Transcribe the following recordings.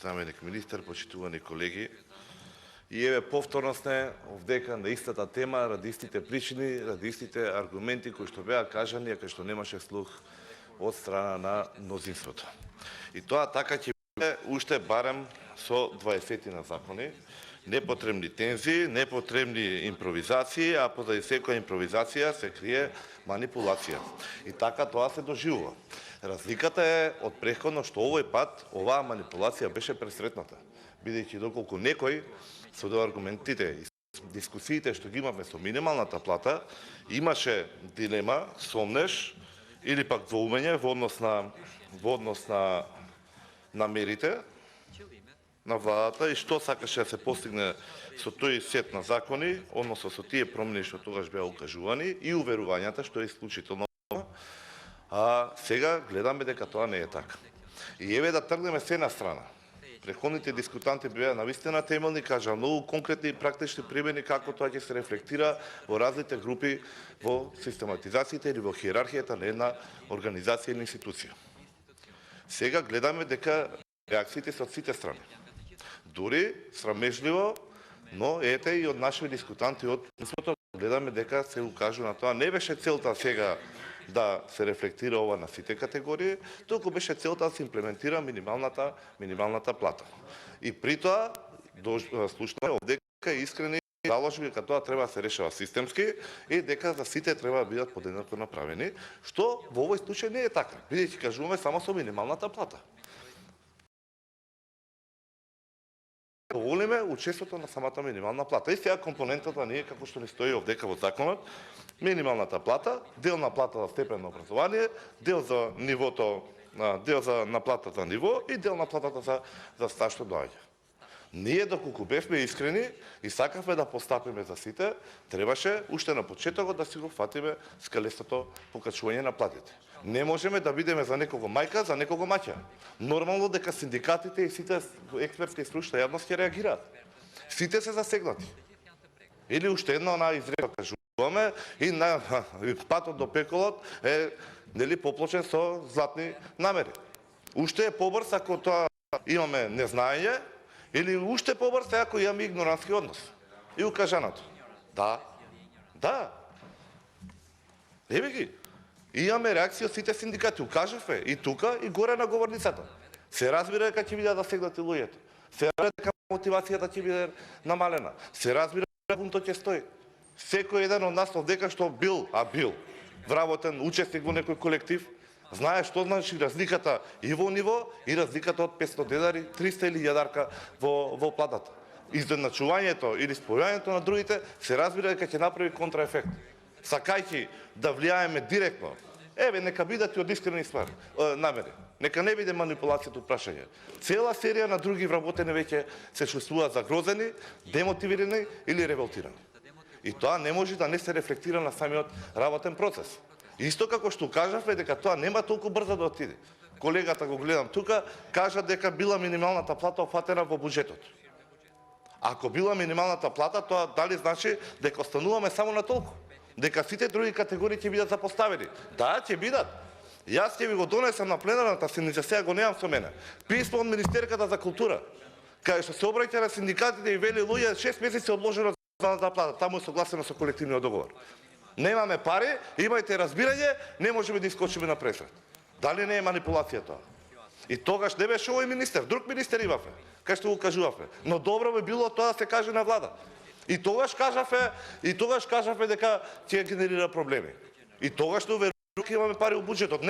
Заменик министер, почитувани колеги. И еве повторно сме овдека на истата тема, ради истите причини, ради истите аргументи кои што беа кажани, а кај што немаше слух од страна на мнозинството. И тоа така ќе биде уште барем со 20 на закони. Непотребни тензии, непотребни импровизации, а позади секоја импровизација се крие манипулација. И така тоа се доживува. Разликата е од претходно што овој пат оваа манипулација беше пресретната, бидејќи доколку некој со аргументите и дискусиите што ги имаме со минималната плата имаше дилема, сомнеш или пак двоумење во однос на мерите на владата и што сакаше да се постигне со тој сет на закони, односно со тие промени што тогаш беа укажувани и уверувањата што е исклучително. А сега гледаме дека тоа не е така. И еве да тргнеме се на страна. Претходните дискутанти беа навистина темелни, кажа многу конкретни и практични примери како тоа ќе се рефлектира во различните групи во систематизацијата или во хиерархијата на една организација или институција. Сега гледаме дека реакциите се од сите страни. Дури срамежливо, но ете и од наши дискутанти од гледаме дека се укажува на тоа. Не беше целта сега да се рефлектира ова на сите категории, туку беше целта да се имплементира минималната плата. И при тоа слушнаме дека искрени заложби дека тоа треба да се решава системски и дека за сите треба да бидат подеднакво направени, што во овој случај не е така, бидејќи кажуваме само со минималната плата. Волиме учеството на самата минимална плата. И сега компонентата не е како што ни стои овдека во законот, минималната плата, дел на плата за степен на образование, дел за нивото, дел на платата за ниво и дел на платата за стаж што доаѓа. Ние доколку бевме искрени и сакавме да постапиме за сите, требаше уште на почетокот да си го фатиме скалестото покачување на платите. Не можеме да бидеме за некого мајка, за некого маќа. Нормално дека синдикатите и сите експертски и стручна јавност ќе реагираат. Сите се засегнати. Или уште една на изрека кажуваме и на патот до пеколот е нели поплочен со златни намери. Уште е побрз ако тоа имаме незнаење или уште побрз ако имаме игнорантски однос. И укажаното. Да. Еве ги. Имаме реакција од сите синдикати. Укажавме и тука и горе на говорницата. Се разбира дека ќе бидат засегнати луѓето. Се разбира дека мотивацијата ќе биде намалена. Се разбира дека бунтот ќе стои. Секој еден од нас овдека што бил вработен учесник во некој колектив, знае што значи разликата и во ниво и разликата од 500 денари, 300 или 1000 во платата. Изденачувањето или спојувањето на другите се разбира дека ќе направи контраефект. Сакајќи да влијаеме директно, еве нека бидат и од искрени намери. Нека не биде манипулацијата од прашање. Цела серија на други вработени веќе се чувствуваат загрозени, демотивирани или револтирани. И тоа не може да не се рефлектира на самиот работен процес. Исто како што кажавме дека тоа нема толку брзо да отиде. Колегата го гледам тука, кажа дека била минималната плата офатена во буџетот. Ако била минималната плата, тоа дали значи дека остануваме само на толку? Дека сите други категории ќе бидат запоставени? Да, ќе бидат. Јас ќе ви го донесам на пленарната седница, сега го немам со мене. Писмо од Министерката за култура, кај што се обраќа на синдикатите и вели луѓе 6 месеци одложено за плата, таму е согласено со колективниот договор. Немаме пари, имајте разбирање, не можеме да искочиме на пресрет. Дали не е манипулација тоа? И тогаш не беше овој министер, друг министер имавме, кај што го кажувавме. Но добро би било тоа да се каже на влада. И тогаш кажавме дека ќе генерира проблеми. И тогаш не уверуваме дека имаме пари во буџетот.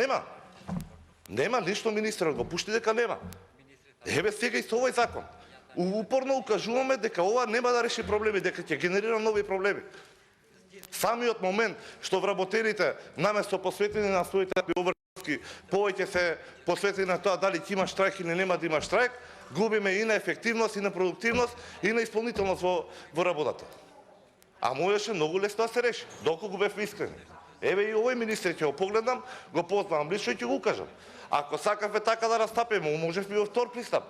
Нема ништо министерот го пушти дека нема. Еве сега и со овој закон. Упорно укажуваме дека ова нема да реши проблеми, дека ќе генерира нови проблеми. Самиот момент што вработените наместо посветени на своите обврски повеќе се посветени на тоа дали ќе има штрајк или нема да има штрајк, губиме и на ефективност, и на продуктивност, и на исполнителност во работата. А можеше многу лесно да се реши, доколку бевме искрени. Еве и овој министер ќе го погледнам, го познавам лично и ќе го укажам. Ако сакавме така да растапиме, можевме во втор пристап.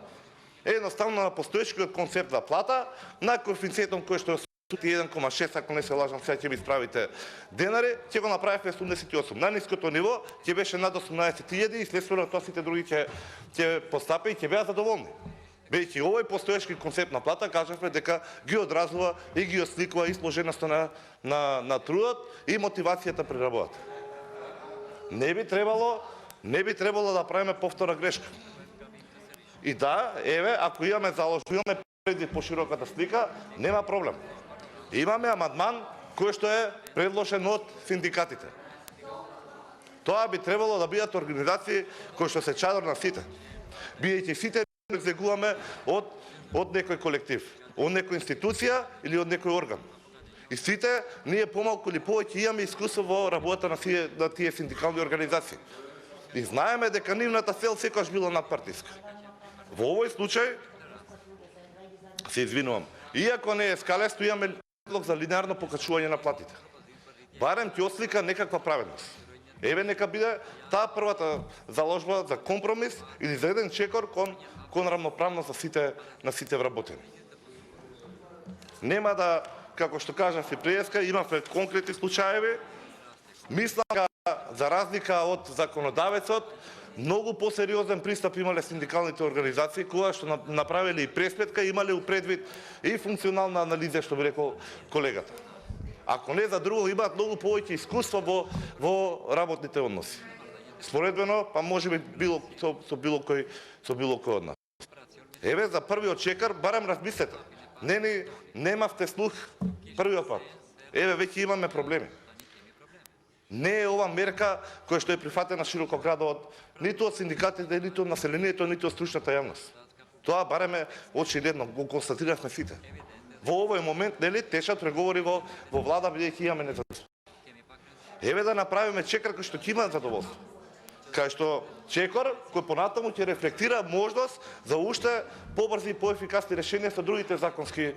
Едноставно на постоечкиот концепт за плата, на коефициентот кој што 1,6, ако не се лажам, сега ќе ми исправите денари, ќе го направивме 88. Најниското ниво ќе беше над 18.000 и следствено тоа сите други ќе постапи и ќе беа задоволни. Бејќи овој постоечки концепт на плата, кажавме дека ги одразува и ги осликува и сложеноста на трудот и мотивацијата при работата. Не би требало да правиме повторна грешка. И да, еве, ако имаме заложуваме преди пошироката слика, нема проблем. Имаме амандман кој што е предложен од синдикатите. Тоа би требало да бидат организации кои што се чадор на сите. Бидејќи сите излегуваме од некој колектив, од некоја институција или од некој орган. И сите ние помалку или повеќе имаме искуство во работата на тие синдикални организации. И знаеме дека нивната цел секогаш била надпартиска. Во овој случај, се извинувам, иако не е скалесто, имаме предлог за линеарно покачување на платите. Барем ќе ослика некаква праведност. Еве нека биде таа првата заложба за компромис или за еден чекор кон рамноправност на сите вработени. Нема да, како што кажав и преска, имавме конкретни случаеви. Мислам дека за разлика од законодавецот, многу посериозен пристап имале синдикалните организации, кога што направиле и пресметка, имале предвид и функционална анализа, што би рекол колегата. Ако не за друго, имаат многу повеќе искуство во работните односи. Споредбено, па можеби со било кој од нас. Еве, за првиот чекор, барем размислете. Немавте слух првиот пат. Еве, веќе имаме проблеми. Не е ова мерка која што е прифатена широко градот, ниту од синдикатите, ниту од населението, ниту од стручната јавност. Тоа бареме очигледно го констатиравме сите. Во овој момент, нели, течат преговори во влада, бидејќи имаме независност. Еве да направиме чекор кој што ќе има задоволство. Кај што чекор кој понатаму ќе рефлектира можност за уште побрзи и поефикасни решенија со другите законски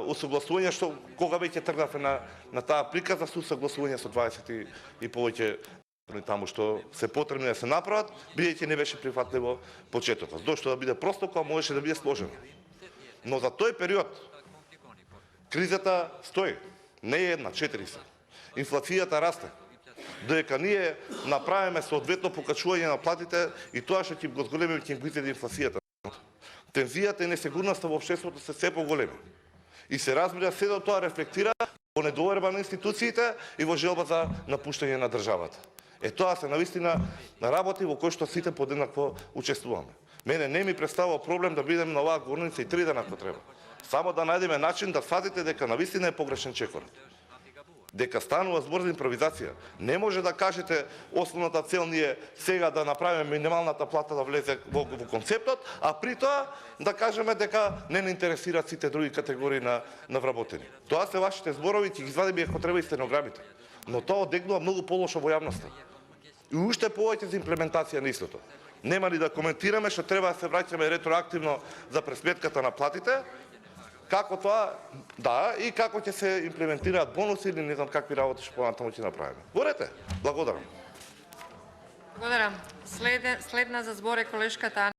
усогласувања, што кога веќе тргнавме на таа приказа со усогласување со 20 и повеќе таму што се потребни да се направат, бидејќи не беше прифатливо почетокот. Зошто да биде просто, кога можеше да биде сложено. Но за тој период кризата стои, не е една, 4 се. Инфлацијата расте. Додека ние направиме соодветно покачување на платите и тоа што ќе го зголеми, ќе го изеде инфлацијата. Тензијата и несигурноста во општеството се се поголеми. И се разбира, се до тоа рефлектира во недоверба на институциите и во желба за напуштање на државата. Тоа се навистина на работи во кои што сите подеднакво учествуваме. Мене не ми представува проблем да бидем на оваа горница и 3 дена ако треба. Само да најдеме начин да сватите дека навистина е погрешен чекорот. Дека станува збор за импровизација. Не може да кажете основната цел ни е сега да направиме минималната плата да влезе во концептот, а при тоа да кажеме дека не интересираат сите други категории на вработени. Тоа се вашите зборови, ќе ги извадиме ако треба и стенограмите. Но тоа одегнува многу полошо во јавноста. И уште повеќе за имплементација на истото. Нема ни да коментираме што треба да се враќаме ретроактивно за пресметката на платите, како тоа, да, и како ќе се имплементираат бонуси или не знам какви работи што понатаму ќе направиме. Борете. Благодарам. Благодарам. Следна за збор е колешката